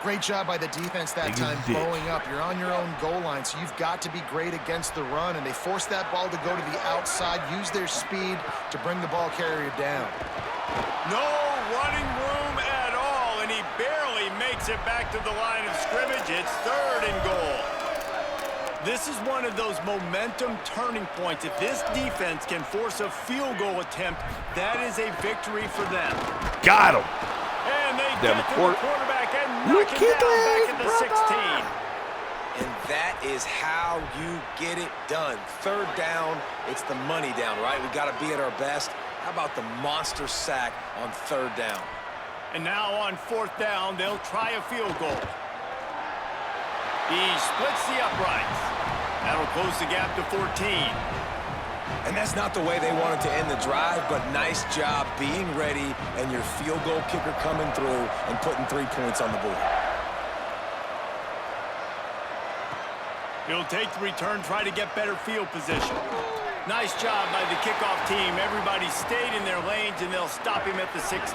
Great job by the defense that time, blowing up. You're on your own goal line, so you've got to be great against the run, and they forced that ball to go to the outside, use their speed to bring the ball carrier down. No running room at all, and he barely makes it back to the line of scrimmage. It's 3rd and goal. This is one of those momentum turning points. If this defense can force a field goal attempt, that is a victory for them. Got him. And they get to the quarterback and knock him down back at the 16. And that is how you get it done. 3rd down, it's the money down, right? We got to be at our best. How about the monster sack on 3rd down? And now on 4th down, they'll try a field goal. He splits the uprights. That'll close the gap to 14. And that's not the way they wanted to end the drive, but nice job being ready and your field goal kicker coming through and putting 3 points on the board. He'll take the return, try to get better field position. Nice job by the kickoff team. Everybody stayed in their lanes, and they'll stop him at the 16.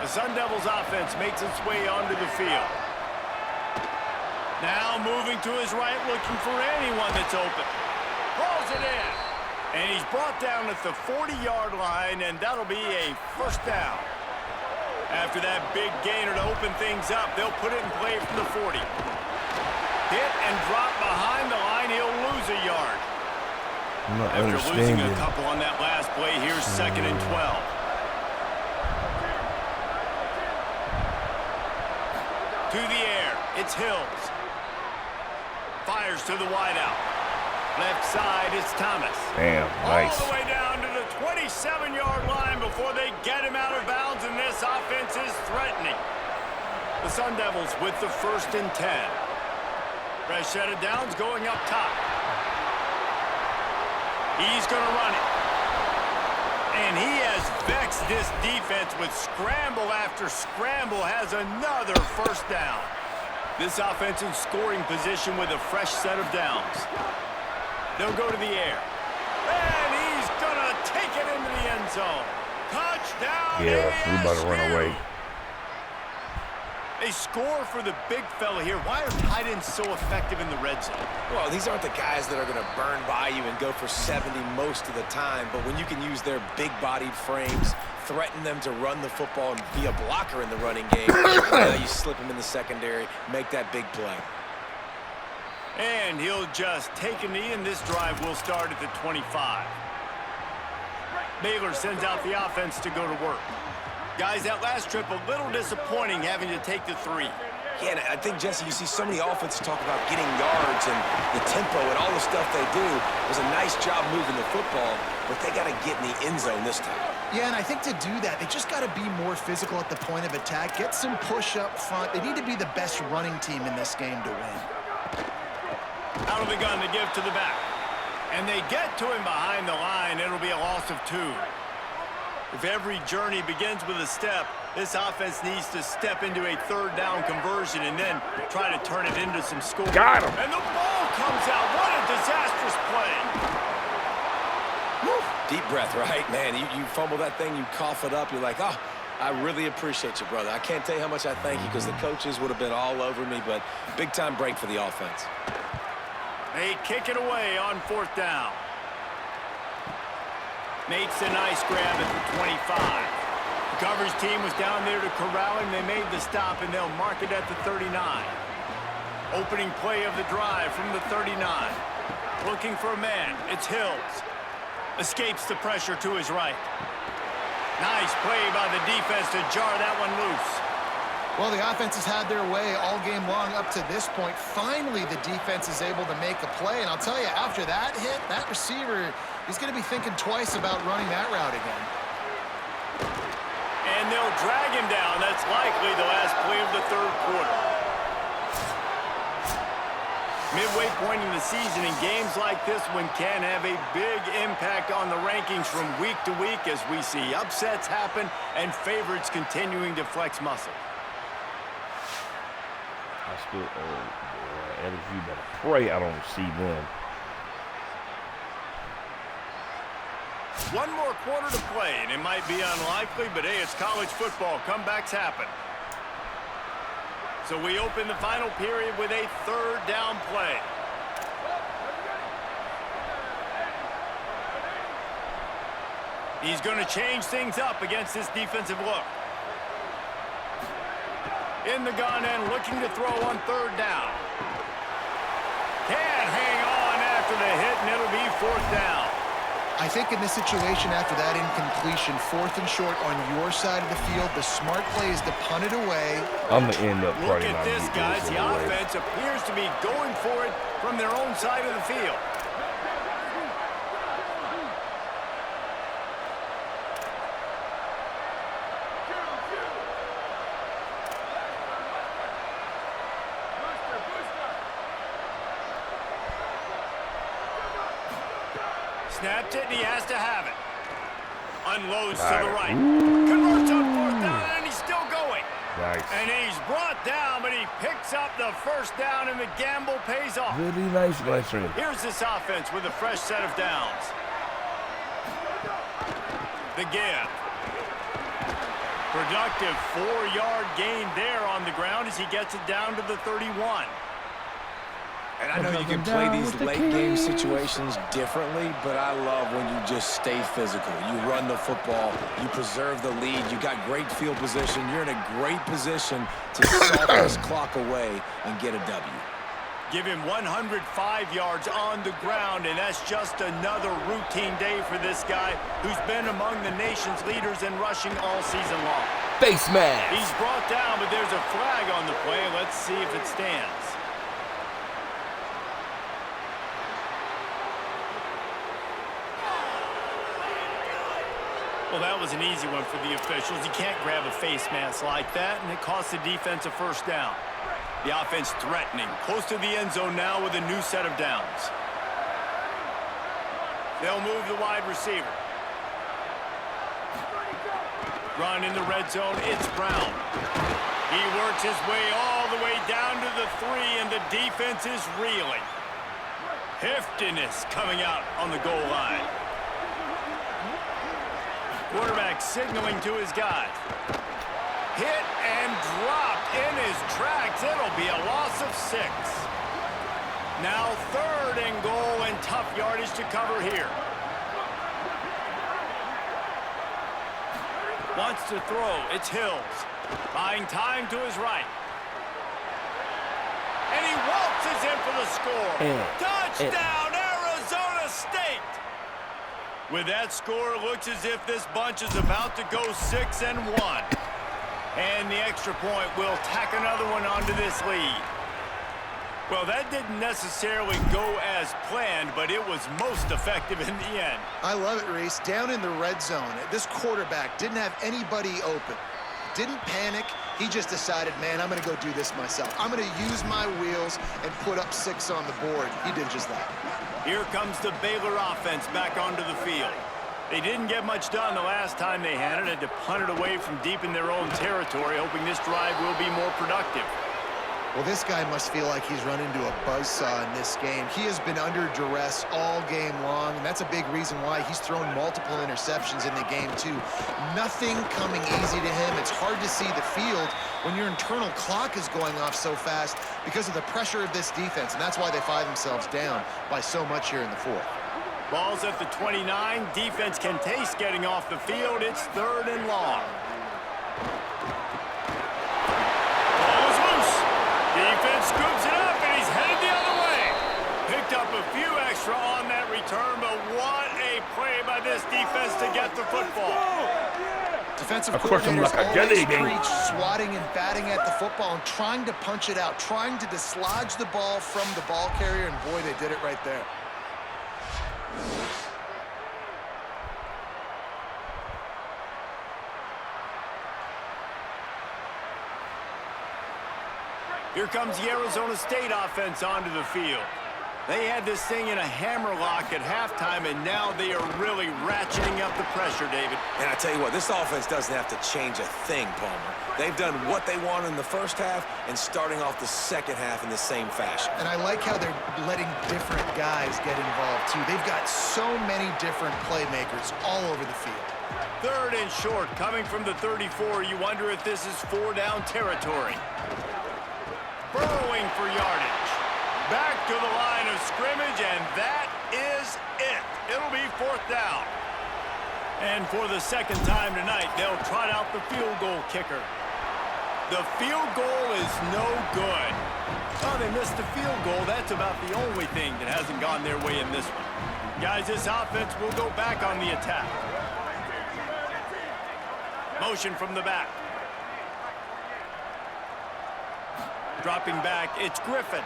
The Sun Devils offense makes its way onto the field. Now moving to his right, looking for anyone that's open. Pulls it in. And he's brought down at the 40-yard line, and that'll be a first down. After that big gainer to open things up, they'll put it in play from the 40. Hit and drop behind the line. He'll lose a yard. I'm not After losing understanding. a couple on that last play, here's 2nd and 12. To the air, it's Hills. Fires to the wideout. Left side, it's Thomas. Damn, nice. All the way down to the 27-yard line before they get him out of bounds, and this offense is threatening. The Sun Devils with the 1st and 10. Fresh set of downs going up top. He's going to run it. And he has vexed this defense with scramble after scramble, has another first down. This offense in scoring position with a fresh set of downs. They'll go to the air. And he's going to take it into the end zone. Touchdown, Yeah, we about to run away. They score for the big fella here. Why are tight ends so effective in the red zone? Well, these aren't the guys that are going to burn by you and go for 70 most of the time, but when you can use their big-bodied frames, threaten them to run the football and be a blocker in the running game, now you slip them in the secondary, make that big play. And he'll just take a knee, and this drive will start at the 25. Baylor sends out the offense to go to work. Guys, that last trip a little disappointing having to take the 3. Yeah, and I think, Jesse, you see so many offenses talk about getting yards and the tempo and all the stuff they do. It was a nice job moving the football, but they got to get in the end zone this time. Yeah, and I think to do that, they just got to be more physical at the point of attack, get some push up front. They need to be the best running team in this game to win. Out of the gun to give to the back. And they get to him behind the line. It'll be a loss of 2. If every journey begins with a step, this offense needs to step into a 3rd down conversion and then try to turn it into some score. Got him. And the ball comes out. What a disastrous play. Woo. Deep breath, right? Man, you fumble that thing, you cough it up, you're like, oh, I really appreciate you, brother. I can't tell you how much I thank you because the coaches would have been all over me, but big-time break for the offense. They kick it away on 4th down. Makes a nice grab at the 25. The coverage team was down there to corral him. They made the stop, and they'll mark it at the 39. Opening play of the drive from the 39. Looking for a man. It's Hills. Escapes the pressure to his right. Nice play by the defense to jar that one loose. Well, the offense has had their way all game long up to this point. Finally, the defense is able to make a play. And I'll tell you, after that hit, that receiver, he's going to be thinking twice about running that route again. And they'll drag him down. That's likely the last play of the 3rd quarter. Midway point in the season, and games like this one can have a big impact on the rankings from week to week as we see upsets happen and favorites continuing to flex muscle. I still, LSU better pray I don't see them. One more quarter to play, and it might be unlikely, but hey, it's college football. Comebacks happen. So we open the final period with a 3rd down play. He's going to change things up against this defensive look. In the gun and looking to throw on 3rd down. Can't hang on after the hit, and it'll be 4th down. I think in this situation, after that incompletion, 4th and short on your side of the field, the smart play is to punt it away. I'm going to end up Look probably at not this, getting guys. The anyway. offense appears to be going for it from their own side of the field. Snapped it, and he has to have it. Unloads to the right. Converts on 4th down, and he's still going. Nice. And he's He's brought down, but he picks up the first down, and the gamble pays off. Really nice run. Here's this offense with a fresh set of downs. The give. Productive 4-yard gain there on the ground as he gets it down to the 31. And I know you can play these late-game situations differently, but I love when you just stay physical. You run the football, you preserve the lead, you got great field position, you're in a great position to salt this clock away and get a W. Give him 105 yards on the ground, and that's just another routine day for this guy who's been among the nation's leaders in rushing all season long. Face mask. He's brought down, but there's a flag on the play. Let's see if it stands. Well, that was an easy one for the officials. You can't grab a face mask like that, and it costs the defense a first down. The offense threatening, close to the end zone now with a new set of downs. They'll move the wide receiver. Run in the red zone, it's Brown. He works his way all the way down to the 3, and the defense is reeling. Heftiness coming out on the goal line. Quarterback signaling to his guys. Hit and dropped in his tracks. It'll be a loss of 6. Now 3rd and goal, and tough yardage to cover here. Wants to throw. It's Hills. Buying time to his right. And he waltzes in for the score. Touchdown, Arizona State! With that score, it looks as if this bunch is about to go 6-1. And the extra point will tack another one onto this lead. Well, that didn't necessarily go as planned, but it was most effective in the end. I love it, Reese. Down in the red zone, this quarterback didn't have anybody open. Didn't panic. He just decided, man, I'm going to go do this myself. I'm going to use my wheels and put up 6 on the board. He did just that. Here comes the Baylor offense back onto the field. They didn't get much done the last time they had it. Had to punt it away from deep in their own territory, hoping this drive will be more productive. Well, this guy must feel like he's run into a buzzsaw in this game. He has been under duress all game long, and that's a big reason why he's thrown multiple interceptions in the game, too. Nothing coming easy to him. It's hard to see the field when your internal clock is going off so fast because of the pressure of this defense, and that's why they find themselves down by so much here in the 4th. Ball's at the 29. Defense can taste getting off the field. It's 3rd and long. Ball is loose. Defense scoops it up, and he's headed the other way. Picked up a few extra on that return, but what a play by this defense to get the football. Defensive Of course, I'm coordinators like a always jelly bean. preach swatting and batting at the football and trying to punch it out, trying to dislodge the ball from the ball carrier, and boy, they did it right there. Here comes the Arizona State offense onto the field. They had this thing in a hammerlock at halftime, and now they are really ratcheting up the pressure, David. And I tell you what, this offense doesn't have to change a thing, Palmer. They've done what they wanted in the first half and starting off the second half in the same fashion. And I like how they're letting different guys get involved, too. They've got so many different playmakers all over the field. 3rd and short, coming from the 34. You wonder if this is 4-down territory. Burrowing for yardage. Back to the line of scrimmage, and that is it. It'll be 4th down. And for the second time tonight, they'll trot out the field goal kicker. The field goal is no good. Oh, they missed the field goal. That's about the only thing that hasn't gone their way in this one. Guys, this offense will go back on the attack. Motion from the back. Dropping back, it's Griffin.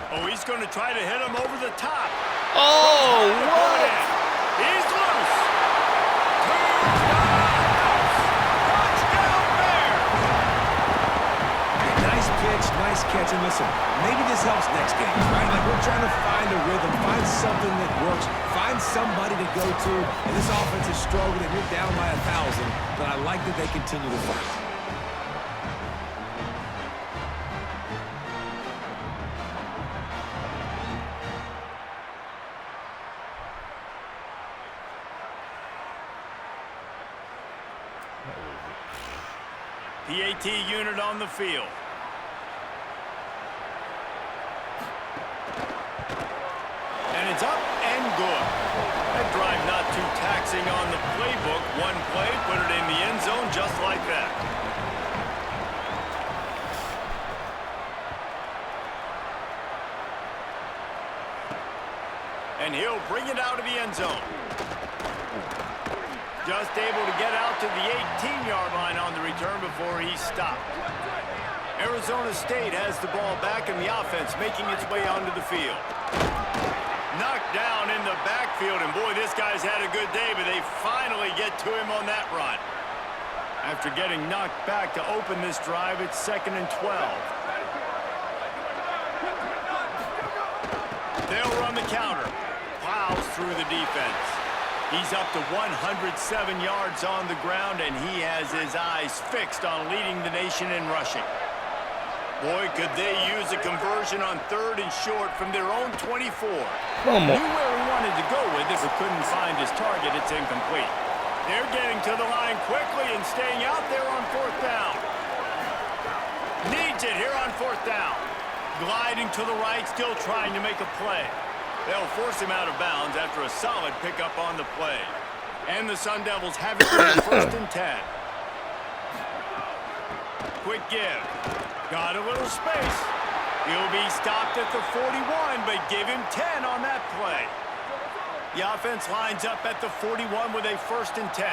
Oh, he's going to try to hit him over the top. Oh, what? He's loose. Touchdown Bears. Nice pitch, nice catch, and listen, maybe this helps next game, right? Like we're trying to find a rhythm, find something that works, find somebody to go to, and this offense is struggling, and you're down by 1,000, but I like that they continue to fight. PAT unit on the field. And it's up and good. That drive not too taxing on the playbook. One play, put it in the end zone just like that. And he'll bring it out of the end zone. Just able to get out to the 18-yard line on the return before he stopped. Arizona State has the ball back, and the offense making its way onto the field. Knocked down in the backfield, and boy, this guy's had a good day, but they finally get to him on that run. After getting knocked back to open this drive, it's 2nd and 12. They'll run the counter. Plows through the defense. He's up to 107 yards on the ground, and he has his eyes fixed on leading the nation in rushing. Boy, could they use a conversion on 3rd and short from their own 24. Come on. Knew where he wanted to go with it, but couldn't find his target. It's incomplete. They're getting to the line quickly and staying out there on 4th down. Needs it here on 4th down. Gliding to the right, still trying to make a play. They'll force him out of bounds after a solid pickup on the play. And the Sun Devils have it on 1st and 10. Quick give. Got a little space. He'll be stopped at the 41, but give him 10 on that play. The offense lines up at the 41 with a 1st and 10.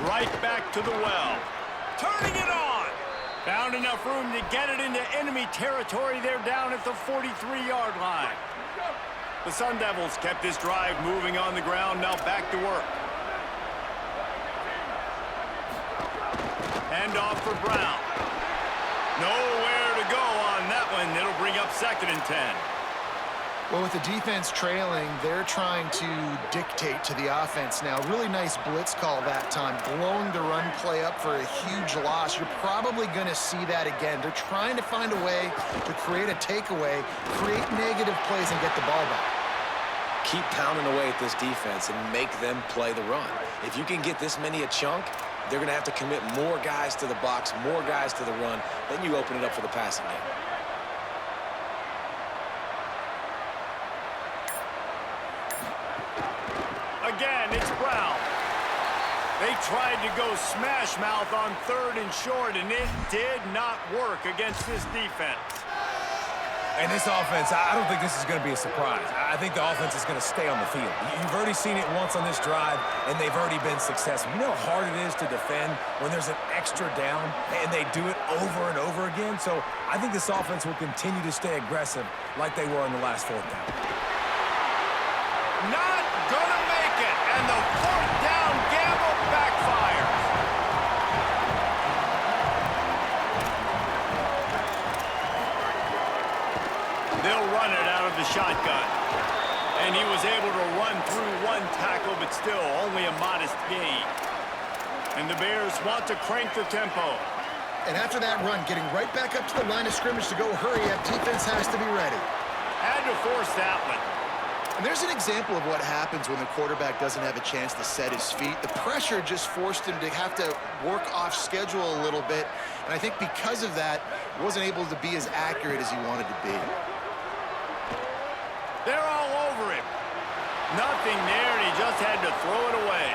Right back to the well. Turning it on. Found enough room to get it into enemy territory. They're down at the 43-yard line. The Sun Devils kept this drive moving on the ground. Now back to work. Hand off for Brown. Nowhere to go on that one. It'll bring up 2nd and 10. Well, with the defense trailing, they're trying to dictate to the offense now. Really nice blitz call that time, blowing the run play up for a huge loss. You're probably going to see that again. They're trying to find a way to create a takeaway, create negative plays, and get the ball back. Keep pounding away at this defense and make them play the run. If you can get this many a chunk, they're going to have to commit more guys to the box, more guys to the run. Then you open it up for the passing game. Again, it's Brown. They tried to go smash mouth on 3rd and short, and it did not work against this defense. And this offense, I don't think this is going to be a surprise. I think the offense is going to stay on the field. You've already seen it once on this drive, and they've already been successful. You know how hard it is to defend when there's an extra down, and they do it over and over again? So I think this offense will continue to stay aggressive like they were on the last 4th down. Not gonna make it, and the 4th down gamble backfires. They'll run it out of the shotgun. And he was able to run through one tackle, but still only a modest gain. And the Bears want to crank the tempo. And after that run, getting right back up to the line of scrimmage to go hurry up, defense has to be ready. Had to force that one. And there's an example of what happens when the quarterback doesn't have a chance to set his feet. The pressure just forced him to have to work off schedule a little bit. And I think because of that, he wasn't able to be as accurate as he wanted to be. They're all over him. Nothing there, and he just had to throw it away.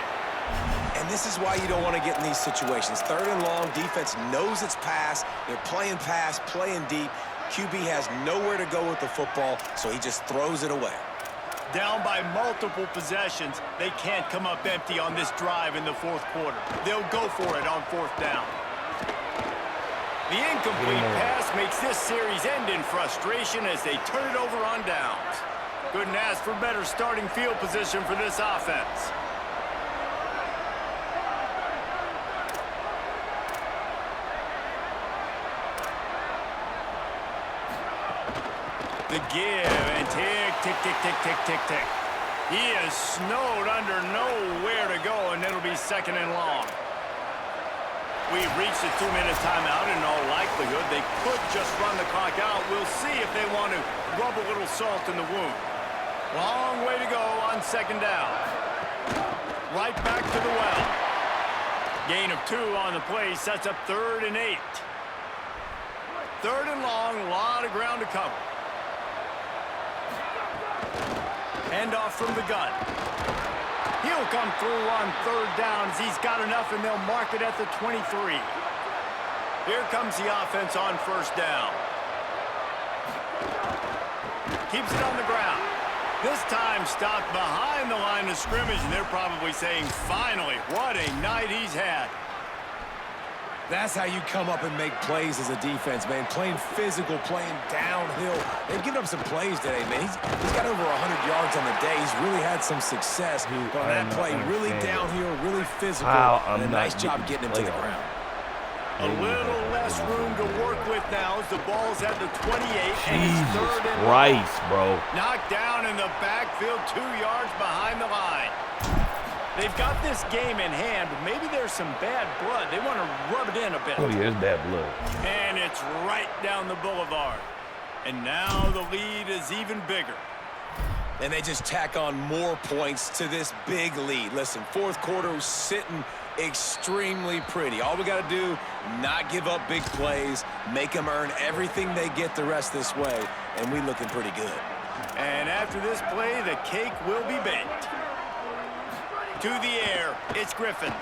And this is why you don't want to get in these situations. 3rd and long, defense knows it's pass. They're playing pass, playing deep. QB has nowhere to go with the football, so he just throws it away. Down by multiple possessions, they can't come up empty on this drive in the 4th quarter. They'll go for it on 4th down. The incomplete pass makes this series end in frustration as they turn it over on downs. Couldn't ask for better starting field position for this offense. The give and tick, tick, tick, tick, tick, tick, tick. He is snowed under, nowhere to go, and it'll be 2nd and long. We've reached a 2-minute timeout. In all likelihood, they could just run the clock out. We'll see if they want to rub a little salt in the wound. Long way to go on second down. Right back to the well. Gain of 2 on the play sets up 3rd and 8. 3rd and long, a lot of ground to cover. Handoff from the gun. He'll come through on 3rd down as he's got enough, and they'll mark it at the 23. Here comes the offense on 1st down. Keeps it on the ground. This time stopped behind the line of scrimmage, and they're probably saying, finally, what a night he's had. That's how you come up and make plays as a defense, man. Playing physical, playing downhill. They've given up some plays today, man. He's got over 100 yards on the day. He's really had some success. But on that play, really downhill, really physical, and a nice job getting him to the ground. A little less room to work with now as the ball's at the 28. And it's Jesus 3rd and Christ, bro. knocked down in the backfield, 2 yards behind the line. They've got this game in hand, but maybe there's some bad blood. They want to rub it in a bit. Oh, yeah, it's bad blood. And it's right down the boulevard. And now the lead is even bigger. And they just tack on more points to this big lead. Listen, 4th quarter was sitting extremely pretty. All we got to do, not give up big plays, make them earn everything they get the rest this way, and we looking pretty good. And after this play, the cake will be baked. To the air, it's Griffin.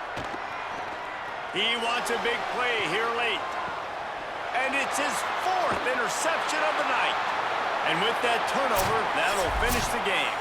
He wants a big play here late. And it's his 4th interception of the night. And with that turnover, that'll finish the game.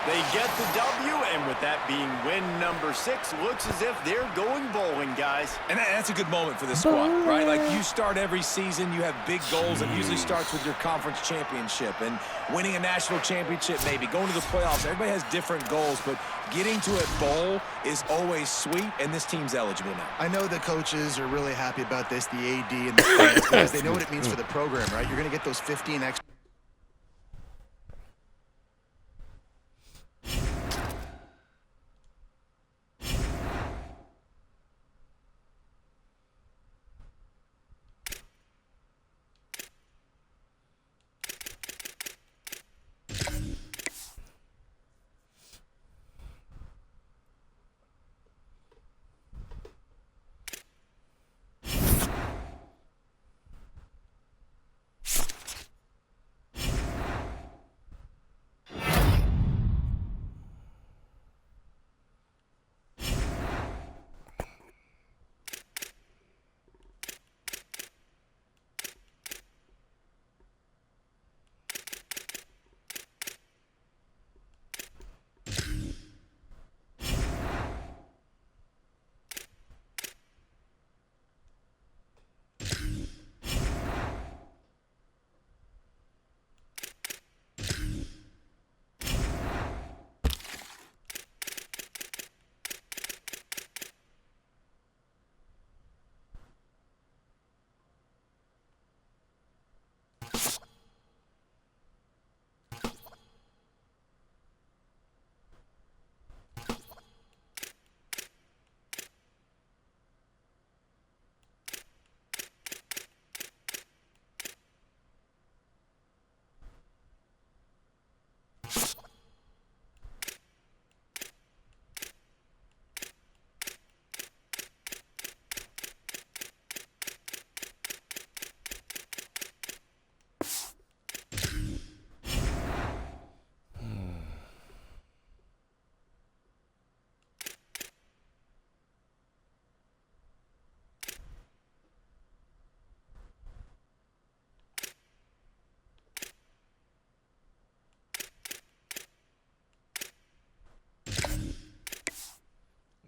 They get the W, and with that being win number 6, looks as if they're going bowling, guys. And that's a good moment for the squad, right? Like, you start every season, you have big goals. It usually starts with your conference championship and winning a national championship, maybe going to the playoffs. Everybody has different goals, but getting to a bowl is always sweet, and this team's eligible now. I know the coaches are really happy about this, the AD and the fans, because they know what it means for the program, right? You're going to get those 15 extra.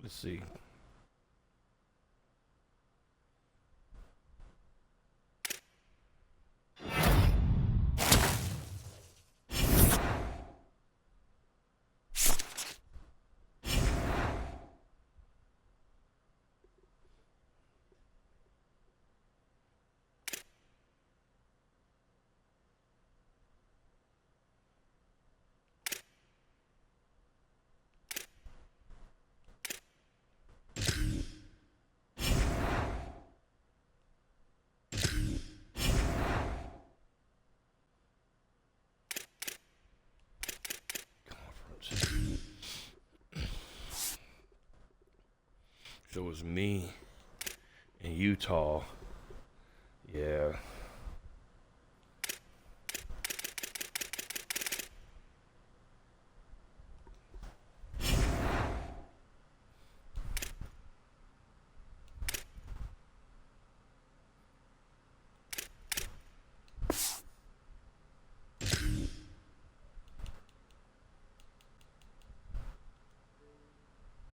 Let's see. So it was me in Utah. Yeah.